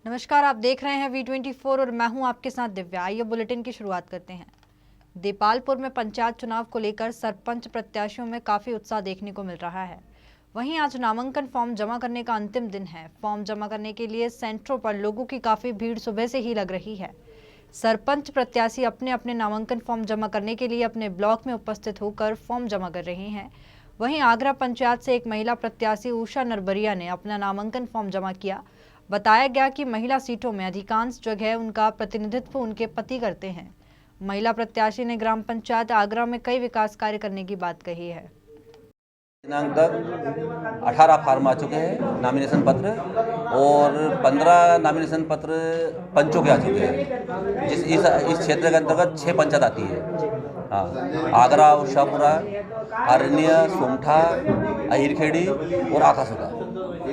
नमस्कार, आप देख रहे हैं V24 और मैं हूं आपके साथ दिव्या। आइए बुलेटिन की शुरुआत करते हैं। देपालपुर में पंचायत चुनाव को लेकर सरपंच प्रत्याशियों में काफी उत्साह देखने को मिल रहा है। वहीं आज नामांकन फॉर्म जमा करने का अंतिम दिन है। फॉर्म जमा करने के लिए सेंटरों पर लोगों की काफी भीड़ सुबह से ही लग रही है। सरपंच प्रत्याशी अपने अपने नामांकन फॉर्म जमा करने के लिए अपने ब्लॉक में उपस्थित होकर फॉर्म जमा कर रहे हैं। वहीं आगरा पंचायत से एक महिला प्रत्याशी उषा नरबरिया ने अपना नामांकन फॉर्म जमा किया। बताया गया कि महिला सीटों में अधिकांश जगह उनका प्रतिनिधित्व उनके पति करते हैं। महिला प्रत्याशी ने ग्राम पंचायत आगरा में कई विकास कार्य करने की बात कही है। दिनांक तक 18 फार्म आ चुके हैं नामिनेशन पत्र और 15 नामिनेशन पत्र पंचों के आ चुके हैं। इस क्षेत्र के अंतर्गत 6 पंचायत आती है। हाँ, आगरा, उषापुरा, अरण्य, सोमठा, अहिरखेड़ी और आकाशुदा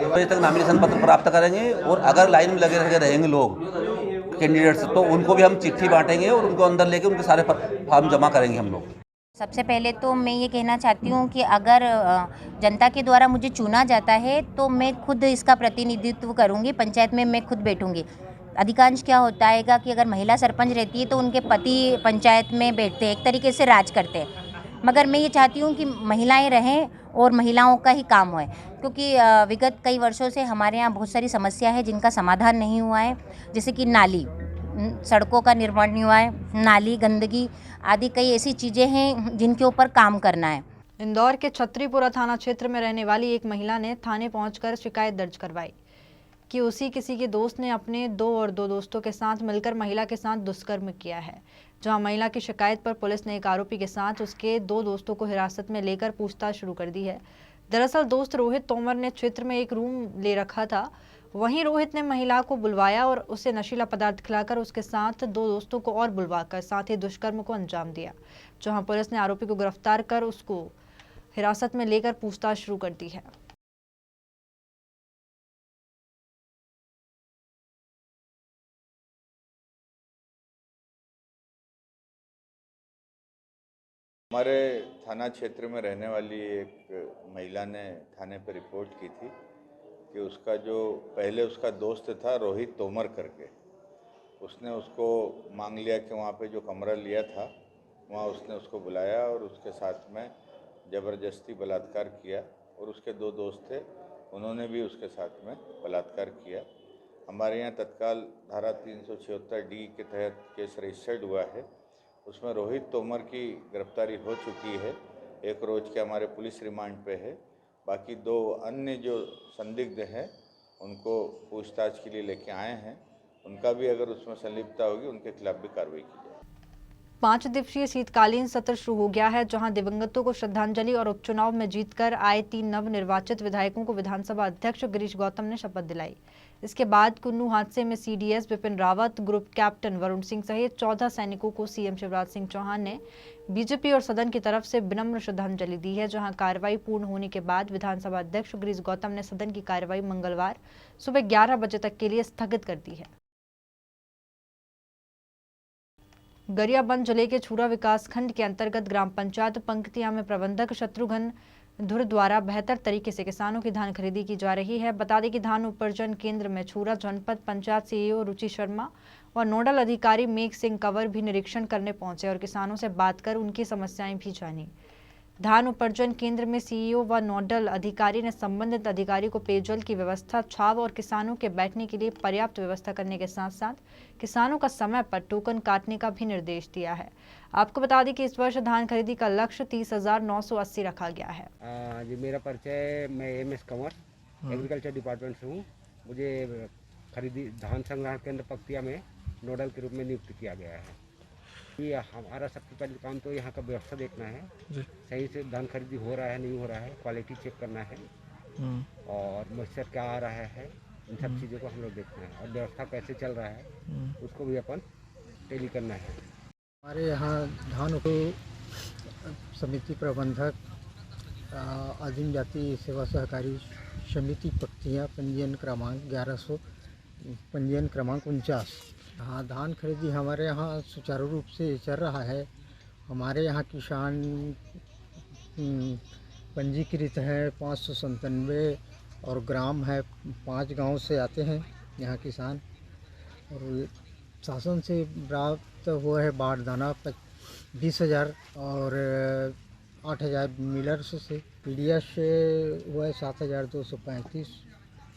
बजे तक नामिनेशन पत्र प्राप्त करेंगे। और अगर लाइन में लगे रहेंगे लोग कैंडिडेट्स तो उनको भी हम चिट्ठी बांटेंगे और उनको अंदर लेके उनके सारे फॉर्म जमा करेंगे हम लोग। सबसे पहले तो मैं ये कहना चाहती हूँ कि अगर जनता के द्वारा मुझे चुना जाता है तो मैं खुद इसका प्रतिनिधित्व करूँगी। पंचायत में मैं खुद बैठूँगी। अधिकांश क्या होता है कि अगर महिला सरपंच रहती है तो उनके पति पंचायत में बैठते हैं, एक तरीके से राज करते हैं। मगर मैं ये चाहती हूँ कि महिलाएं रहें और महिलाओं का ही काम होए, क्योंकि विगत कई वर्षों से हमारे यहाँ बहुत सारी समस्या है जिनका समाधान नहीं हुआ है। जैसे कि नाली, सड़कों का निर्माण नहीं हुआ है, नाली, गंदगी आदि कई ऐसी चीज़ें हैं जिनके ऊपर काम करना है। इंदौर के छतरीपुरा थाना क्षेत्र में रहने वाली एक महिला ने थाने पहुंचकर शिकायत दर्ज करवाई कि उसी किसी के दोस्त ने अपने दो दोस्तों के साथ मिलकर महिला के साथ दुष्कर्म किया है। जहां महिला की शिकायत पर पुलिस ने एक आरोपी के साथ उसके 2 दोस्तों को हिरासत में लेकर पूछताछ शुरू कर दी है। दरअसल दोस्त रोहित तोमर ने क्षेत्र में एक रूम ले रखा था। वहीं रोहित ने महिला को बुलवाया और उसे नशीला पदार्थ खिलाकर उसके साथ 2 दोस्तों को और बुलवाकर साथ ही दुष्कर्म को अंजाम दिया। जहां पुलिस ने आरोपी को गिरफ्तार कर उसको हिरासत में लेकर पूछताछ शुरू कर दी है। हमारे थाना क्षेत्र में रहने वाली एक महिला ने थाने पर रिपोर्ट की थी कि उसका जो पहले उसका दोस्त था रोहित तोमर करके, उसने उसको मांग लिया कि वहाँ पे जो कमरा लिया था वहाँ उसने उसको बुलाया और उसके साथ में ज़बरदस्ती बलात्कार किया। और उसके 2 दोस्त थे, उन्होंने भी उसके साथ में बलात्कार किया। हमारे यहाँ तत्काल धारा 376D के तहत केस रजिस्टर्ड हुआ है। उसमें रोहित तोमर की गिरफ्तारी हो चुकी है। 1 रोज के हमारे पुलिस रिमांड पे है। बाकी 2 अन्य जो संदिग्ध हैं उनको पूछताछ के लिए लेके आए हैं। उनका भी अगर उसमें संलिप्तता होगी उनके खिलाफ भी कार्रवाई की जाए। 5 दिवसीय शीतकालीन सत्र शुरू हो गया है, जहां दिवंगतों को श्रद्धांजलि और उपचुनाव में जीतकर आए 3 नवनिर्वाचित विधायकों को विधानसभा अध्यक्ष गिरीश गौतम ने शपथ दिलाई। इसके बाद कुन्नू हादसे में CDS Vipin Rawat, group captain Varun Singh सहित 14 सैनिकों को CM शिवराज सिंह चौहान ने बीजेपी और सदन की तरफ से विनम्र श्रद्धांजलि दी है। जहां कार्रवाई पूर्ण होने के बाद विधानसभा अध्यक्ष गिरीश गौतम ने सदन की कार्रवाई मंगलवार सुबह 11 बजे तक के लिए स्थगित कर दी है। गरियाबंद जिले के छूरा विकास खंड के अंतर्गत ग्राम पंचायत पंक्तियां में प्रबंधक शत्रुघ्न धुर द्वारा बेहतर तरीके से किसानों की धान खरीदी की जा रही है। बता दें कि धान उपार्जन केंद्र में छूरा जनपद पंचायत CEO रुचि शर्मा और नोडल अधिकारी मेघ सिंह कंवर भी निरीक्षण करने पहुंचे और किसानों से बात कर उनकी समस्याएं भी जानी। धान उपार्जन केंद्र में CEO व नोडल अधिकारी ने संबंधित अधिकारी को पेयजल की व्यवस्था, छाव और किसानों के बैठने के लिए पर्याप्त व्यवस्था करने के साथ साथ किसानों का समय पर टोकन काटने का भी निर्देश दिया है। आपको बता दें कि इस वर्ष धान खरीदी का लक्ष्य 30,980 रखा गया है। जी, मेरा परिचय, मैं MS कंवर एग्रीकल्चर डिपार्टमेंट से हूँ। मुझे खरीदी धान संग्रहण केंद्र पक्तिया में नोडल के रूप में नियुक्त किया गया है। ये हमारा सबसे पहले काम तो यहाँ का व्यवस्था देखना है, सही से धान खरीदी हो रहा है नहीं हो रहा है, क्वालिटी चेक करना है और मॉइस्चर क्या आ रहा है, इन सब चीज़ों को हम लोग देखना है। और व्यवस्था कैसे चल रहा है उसको भी अपन टेली करना है। हमारे यहाँ धान को समिति प्रबंधक आदिम जाति सेवा सहकारी समिति पक्तियाँ पंजीयन क्रमांक 1100, पंजीयन क्रमांक 49। हाँ, धान खरीदी हमारे यहाँ सुचारू रूप से चल रहा है। हमारे यहाँ किसान पंजीकृत है 597 और ग्राम है 5 गांव से आते हैं यहाँ किसान। और शासन से प्राप्त हुआ है बारदाना 20,000 और 8,000 मिलर्स से, पीडिया से हुआ है 7,235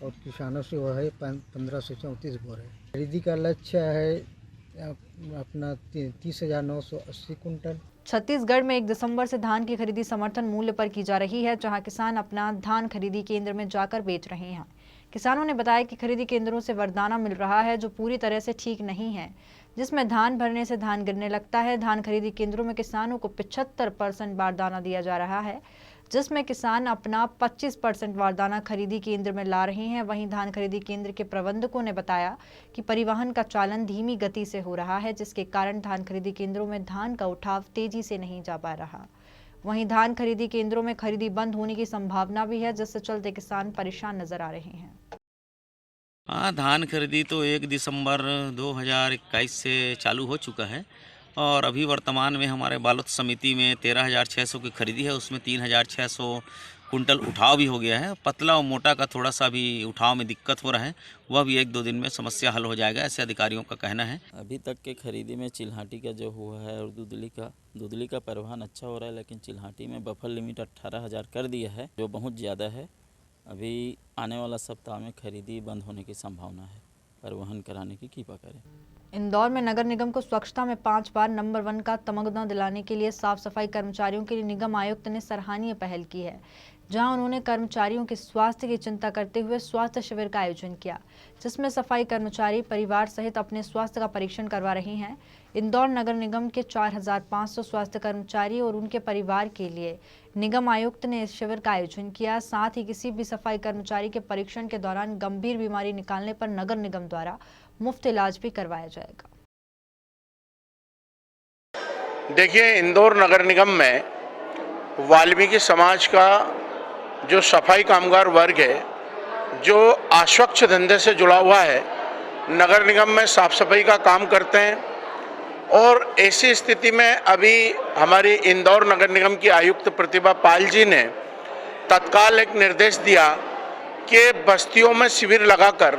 और किसानों से हुआ है 1,534 बोरे। खरीदी का लक्ष्य है अपना 30,980 कुंटल। छत्तीसगढ़ में 1 दिसंबर से धान की खरीदी समर्थन मूल्य पर की जा रही है, जहां किसान अपना धान खरीदी केंद्र में जाकर बेच रहे हैं। किसानों ने बताया कि खरीदी केंद्रों से वरदाना मिल रहा है जो पूरी तरह से ठीक नहीं है, जिसमें धान भरने से धान गिरने लगता है। धान खरीदी केंद्रों में किसानों को 75% बारदाना दिया जा रहा है, जिसमें किसान अपना 25% बारदाना खरीदी केंद्र में ला रहे हैं। वहीं धान खरीदी केंद्र के प्रबंधकों ने बताया कि परिवहन का चालन धीमी गति से हो रहा है, जिसके कारण धान खरीदी केंद्रों में धान का उठाव तेजी से नहीं जा पा रहा। वहीं धान खरीदी केंद्रों में खरीदी बंद होने की संभावना भी है, जिससे चलते किसान परेशान नजर आ रहे हैं। हाँ, धान खरीदी तो 1 दिसंबर 2021 से चालू हो चुका है और अभी वर्तमान में हमारे बालोद समिति में 13,600 की खरीदी है, उसमें 3,600 कुंटल उठाव भी हो गया है। पतला और मोटा का थोड़ा सा भी उठाव में दिक्कत हो रहा है, वह भी 1-2 दिन में समस्या हल हो जाएगा, ऐसे अधिकारियों का कहना है। अभी तक के खरीदी में चिल्हाटी का जो हुआ है और दुधली का परिवहन अच्छा हो रहा है, लेकिन चिल्हाटी में बफर लिमिट 18,000 कर दिया है, जो बहुत ज़्यादा है। अभी आने वाला सप्ताह में खरीदी बंद होने की संभावना है, परिवहन कराने की कृपा करें। इंदौर में नगर निगम को स्वच्छता में 5 बार नंबर 1 का तमगा दिलाने के लिए साफ सफाई कर्मचारियों के लिए निगम आयुक्त ने सराहनीय पहल की है, जहां उन्होंने कर्मचारियों के स्वास्थ्य की चिंता करते हुए स्वास्थ्य शिविर का आयोजन किया, जिसमें सफाई कर्मचारी परिवार सहित अपने स्वास्थ्य का परीक्षण करवा रहे हैं। इंदौर नगर निगम के 4,500 स्वास्थ्य कर्मचारी और उनके परिवार के लिए निगम आयुक्त ने इस शिविर का आयोजन किया। साथ ही किसी भी सफाई कर्मचारी के परीक्षण के दौरान गंभीर बीमारी निकालने पर नगर निगम द्वारा मुफ्त इलाज भी करवाया जाएगा। देखिए, इंदौर नगर निगम में वाल्मीकि समाज का जो सफाई कामगार वर्ग है, जो अस्वच्छ धंधे से जुड़ा हुआ है, नगर निगम में साफ सफाई का काम करते हैं। और ऐसी स्थिति में अभी हमारी इंदौर नगर निगम की आयुक्त प्रतिभा पाल जी ने तत्काल एक निर्देश दिया कि बस्तियों में शिविर लगाकर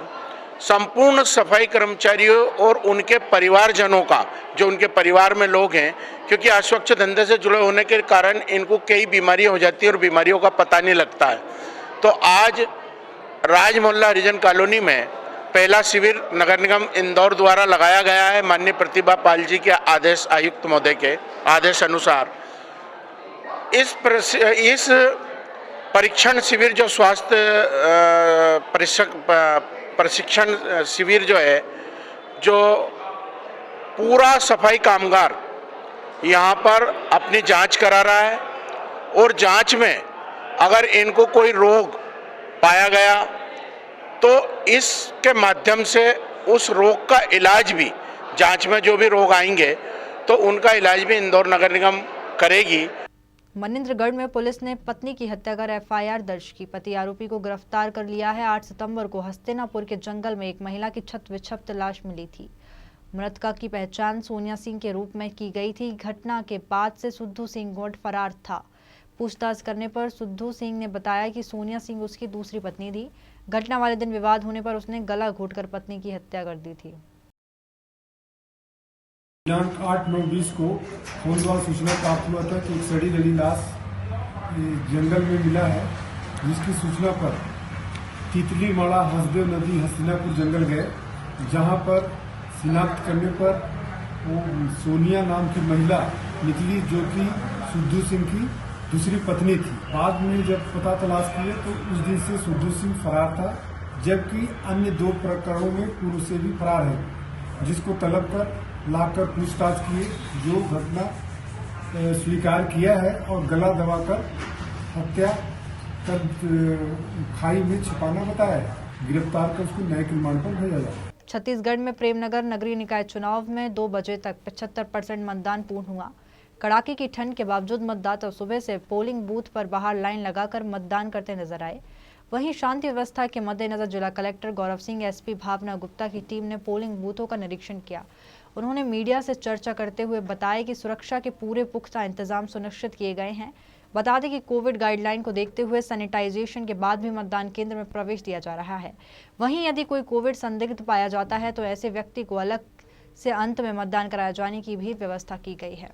संपूर्ण सफाई कर्मचारियों और उनके परिवारजनों का, जो उनके परिवार में लोग हैं, क्योंकि अस्वच्छ धंधे से जुड़े होने के कारण इनको कई बीमारियां हो जाती है और बीमारियों का पता नहीं लगता है। तो आज राज मोहल्ला हरिजन कॉलोनी में पहला शिविर नगर निगम इंदौर द्वारा लगाया गया है। माननीय प्रतिभा पाल जी के आदेश, आयुक्त महोदय के आदेश अनुसार इस परीक्षण शिविर, जो स्वास्थ्य प्रशिक्षण शिविर जो है, जो पूरा सफाई कामगार यहाँ पर अपनी जांच करा रहा है और जांच में अगर इनको कोई रोग पाया गया तो इसके माध्यम से उस रोग का इलाज भी, जांच में जो भी रोग आएंगे तो उनका इलाज भी इंदौर नगर निगम करेगी। मनिंद्रगढ़ में पुलिस ने पत्नी की हत्या कर एफआईआर दर्ज की। पति आरोपी को गिरफ्तार कर लिया है। 8 सितंबर को हस्तिनापुर के जंगल में एक महिला की छत विक्षिप्त लाश मिली थी। मृतका की पहचान सोनिया सिंह के रूप में की गई थी। घटना के बाद से सुद्धू सिंह गोंड फरार था। पूछताछ करने पर सुद्धू सिंह ने बताया कि सोनिया सिंह उसकी दूसरी पत्नी थी। घटना वाले दिन विवाद होने पर उसने गला घोंटकर पत्नी की हत्या कर दी थी। दिनांक 8/9/20 को फोन द्वारा सूचना प्राप्त हुआ था कि एक सड़ी गली लाश जंगल में मिला है, जिसकी सूचना पर तितली माड़ा हसदेव नदी हस्तिनापुर जंगल गए, जहां पर शिनाख्त करने पर वो सोनिया नाम की महिला निकली, जो कि सुद्धू सिंह की दूसरी पत्नी थी। बाद में जब पता तलाश किए तो उस दिन से सुद्धू सिंह फरार था, जबकि अन्य 2 प्रकरणों में पूर्व से भी फरार है, जिसको तलब कर लाकर पूछताछ किए, जो घटना स्वीकार किया है और गला दबाकर हत्या कर खाई में छिपाना बताया है। गिरफ्तार कर उसको न्यायिक रिमांड पर भेजा जाए। छत्तीसगढ़ में प्रेमनगर नगरीय निकाय चुनाव में 2 बजे तक 75% मतदान पूर्ण हुआ। कड़ाके की ठंड के बावजूद मतदाता सुबह से पोलिंग बूथ पर बाहर लाइन लगाकर मतदान करते नजर आए। वहीं शांति व्यवस्था के मद्देनजर जिला कलेक्टर गौरव सिंह, एसपी भावना गुप्ता की टीम ने पोलिंग बूथों का निरीक्षण किया। उन्होंने मीडिया से चर्चा करते हुए बताया कि सुरक्षा के पूरे पुख्ता इंतजाम सुनिश्चित किए गए हैं। बता दें कि कोविड गाइडलाइन को देखते हुए सैनिटाइजेशन के बाद भी मतदान केंद्र में प्रवेश दिया जा रहा है। वहीं यदि कोई कोविड संदिग्ध पाया जाता है तो ऐसे व्यक्ति को अलग से अंत में मतदान कराए जाने की भी व्यवस्था की गई है।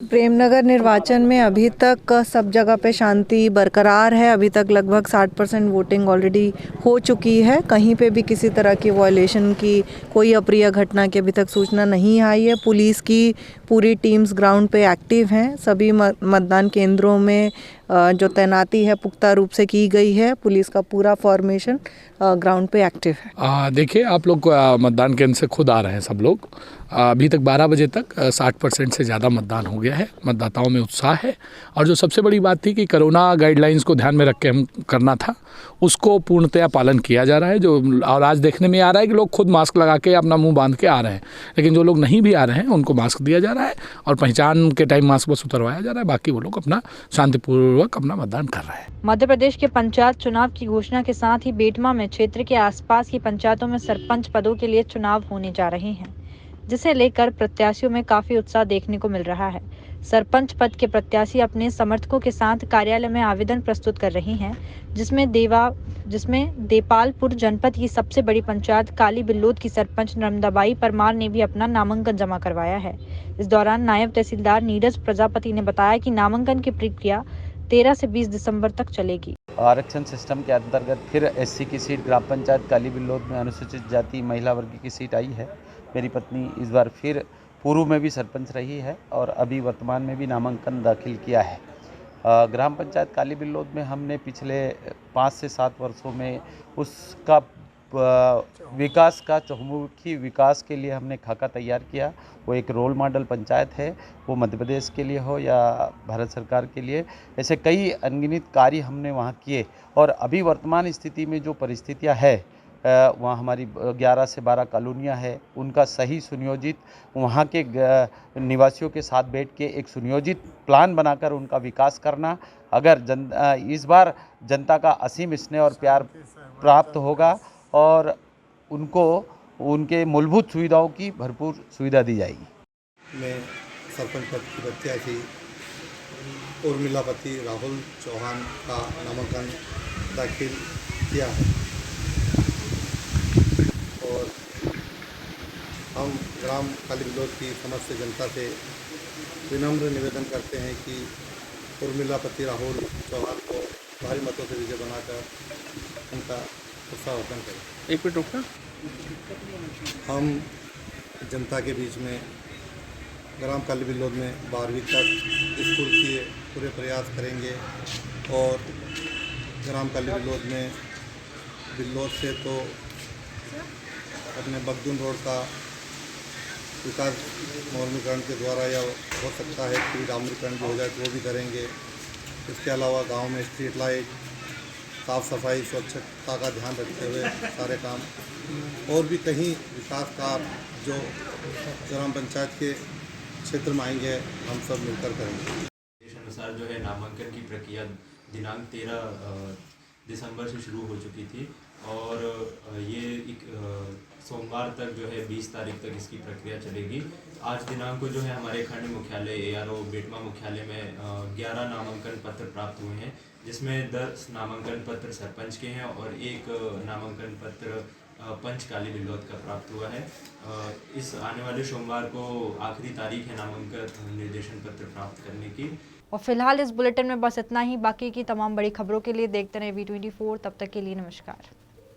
प्रेमनगर निर्वाचन में अभी तक सब जगह पे शांति बरकरार है। अभी तक लगभग 60% वोटिंग ऑलरेडी हो चुकी है। कहीं पे भी किसी तरह की वायलेशन की कोई अप्रिय घटना की अभी तक सूचना नहीं आई है। पुलिस की पूरी टीम्स ग्राउंड पे एक्टिव हैं। सभी मतदान केंद्रों में जो तैनाती है पुख्ता रूप से की गई है। पुलिस का पूरा फॉर्मेशन ग्राउंड पे एक्टिव है। देखिए, आप लोग मतदान केंद्र से खुद आ रहे हैं सब लोग। अभी तक 12 बजे तक 60% से ज़्यादा मतदान हो गया है। मतदाताओं में उत्साह है और जो सबसे बड़ी बात थी कि कोरोना गाइडलाइंस को ध्यान में रख के हम करना था, उसको पूर्णतया पालन किया जा रहा है। और आज देखने में आ रहा है कि लोग खुद मास्क लगा के अपना मुंह बांध के आ रहे हैं, लेकिन जो लोग नहीं भी आ रहे हैं उनको मास्क दिया जा रहा है और पहचान के टाइम मास्क बस उतरवाया जा रहा है। बाकी वो लोग अपना शांतिपूर्वक अपना मतदान कर रहे हैं। मध्य प्रदेश के पंचायत चुनाव की घोषणा के साथ ही बेटमा में क्षेत्र के आसपास की पंचायतों में सरपंच पदों के लिए चुनाव होने जा रहे हैं, जिसे लेकर प्रत्याशियों में काफी उत्साह देखने को मिल रहा है। सरपंच पद के प्रत्याशी अपने समर्थकों के साथ कार्यालय में आवेदन प्रस्तुत कर रही हैं, जिसमें देपालपुर जनपद की सबसे बड़ी पंचायत काली बिल्लोद की सरपंच नर्मदाबाई परमार ने भी अपना नामांकन जमा करवाया है। इस दौरान नायब तहसीलदार नीरज प्रजापति ने बताया कि नामांकन की प्रक्रिया 13 से 20 दिसंबर तक चलेगी। आरक्षण सिस्टम के अंतर्गत फिर एससी की सीट ग्राम पंचायत काली बिल्लोद में अनुसूचित जाति महिला वर्ग की सीट आई है। मेरी पत्नी इस बार फिर पूर्व में भी सरपंच रही है और अभी वर्तमान में भी नामांकन दाखिल किया है। ग्राम पंचायत काली बिल्लोद में हमने पिछले 5 से 7 वर्षों में उसका विकास का चहुमुखी विकास के लिए हमने खाका तैयार किया। वो एक रोल मॉडल पंचायत है, वो मध्य प्रदेश के लिए हो या भारत सरकार के लिए। ऐसे कई अनगिनत कार्य हमने वहाँ किए और अभी वर्तमान स्थिति में जो परिस्थितियाँ है वहाँ हमारी 11 से 12 कॉलोनियाँ है, उनका सही सुनियोजित वहाँ के निवासियों के साथ बैठ के एक सुनियोजित प्लान बनाकर उनका विकास करना। अगर इस बार जनता का असीम स्नेह और प्यार प्राप्त होगा और उनको उनके मूलभूत सुविधाओं की भरपूर सुविधा दी जाएगी। मैं सरपंच पद की प्रत्याशी उर्मिलापति राहुल चौहान का नामांकन दाखिल किया है और हम ग्राम काली बिल्लोद की समस्त जनता से विनम्र निवेदन करते हैं कि उर्मिलापति राहुल चौहान को भारी मतों से विजय बनाकर उनका उत्साहवर्धन करें। एक मिनट रुकना। हम जनता के बीच में ग्राम काली बिल्लोद में 12वीं तक स्कूल के पूरे प्रयास करेंगे और ग्राम काली बिल्लोद में बिल्लोद से तो अपने बगदुन रोड का विकास नवीनीकरण के द्वारा या हो सकता है कि डामरीकरण भी हो जाए तो वो भी करेंगे। इसके अलावा गांव में स्ट्रीट लाइट, साफ़ सफाई, स्वच्छता का ध्यान रखते हुए सारे काम और भी कहीं विकास कार्य जो ग्राम पंचायत के क्षेत्र में आएंगे हम सब मिलकर करेंगे। इस अनुसार जो है नामांकन की प्रक्रिया दिनांक 13 दिसंबर से शुरू हो चुकी थी और ये सोमवार तक जो है 20 तारीख तक इसकी प्रक्रिया चलेगी। आज दिनांक को जो है हमारे खंड मुख्यालय ARO बेटमा मुख्यालय में 11 नामांकन पत्र प्राप्त हुए हैं, जिसमें 10 नामांकन पत्र सरपंच के हैं और 1 नामांकन पत्र पंच काली बिल्लोद का प्राप्त हुआ है। इस आने वाले सोमवार को आखिरी तारीख है नामांकन निर्देशन पत्र प्राप्त करने की। और फिलहाल इस बुलेटिन में बस इतना ही। बाकी की तमाम बड़ी खबरों के लिए देखते रहें V24। तब तक के लिए नमस्कार।